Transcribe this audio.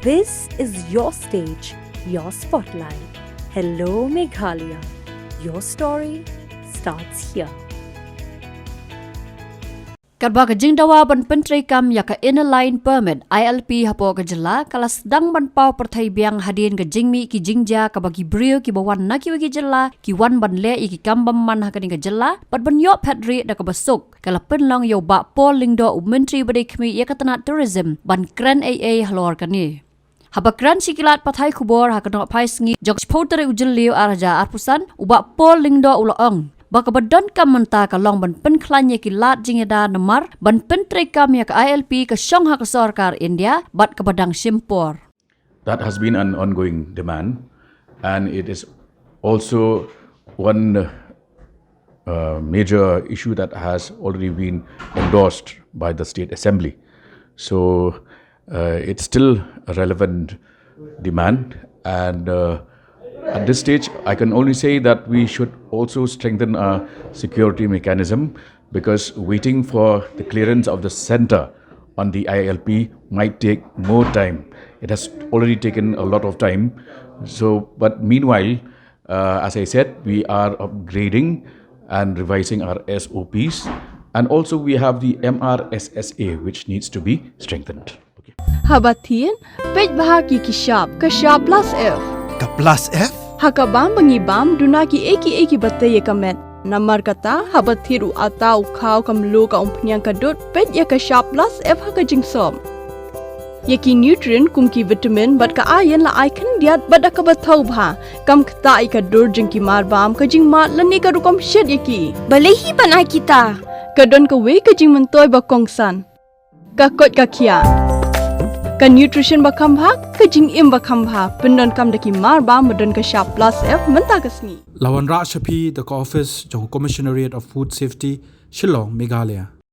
This is your stage, your spotlight. Hello, Meghalaya. Your story starts here. Katba ka Jingdawa ban pentri kam ya ka inner line permit ILP hapo ka jela kalas dang ban pau perthai biang hadin ka jingmi ki jingja ka bagi brio ki bawan na ki jela ki wan ban le ki kambam man ha ka ka jela pat ban yo padri da ka basuk kala pen long yo ba pol Lyngdoh mentri bade khmi ya ka tana tourism ban kran AA halor ka ni Habakran sikilat pathai khubor ha ka no phai sngi jok spotere ujil liu araja arpusan uba pol Lyngdoh ulaong Baka badon kam menta ka long ban Pynkhlaiñ ki lat Jingïada namar ban pentri kam ya ka ILP ka Shillong ha ka Sorkar India bat ka badang simpor. That has been an ongoing demand, and it is also one major issue that has already been endorsed by the State Assembly. So it's still a relevant demand, and at this stage, I can only say that we should also strengthen our security mechanism, because waiting for the clearance of the centre on the ILP might take more time. It has already taken a lot of time. So, but meanwhile, as I said, we are upgrading and revising our SOPs, and also we have the MRSSA, which needs to be strengthened. Okay. Habatin, pej bahagi kishab plus F. Ka plus F? Hakabam bangibam dunaki eki batay kamet. Namar kata habathiru atau kau kamlu ka umpnyang kadut pej ya ka sharp plus F haka jingsom. Yaki nutrient kumki vitamin bat ka ayan la icon diat bat ka bathau bha kam kta ka dur jingki marbam ka jing mat lani ka rukom shed yaki. Balehi banai kita. Kadon ka we ka jing mentoy ba kongsan. Ka kot ka kia. Ka nutrition bakam bha ka jing im bakam bha pendon kam daki mar ba modon ka sharp plus F menta kasni Lawan Ra Shapi the office jong Commissionariat of Food Safety Shillong Meghalaya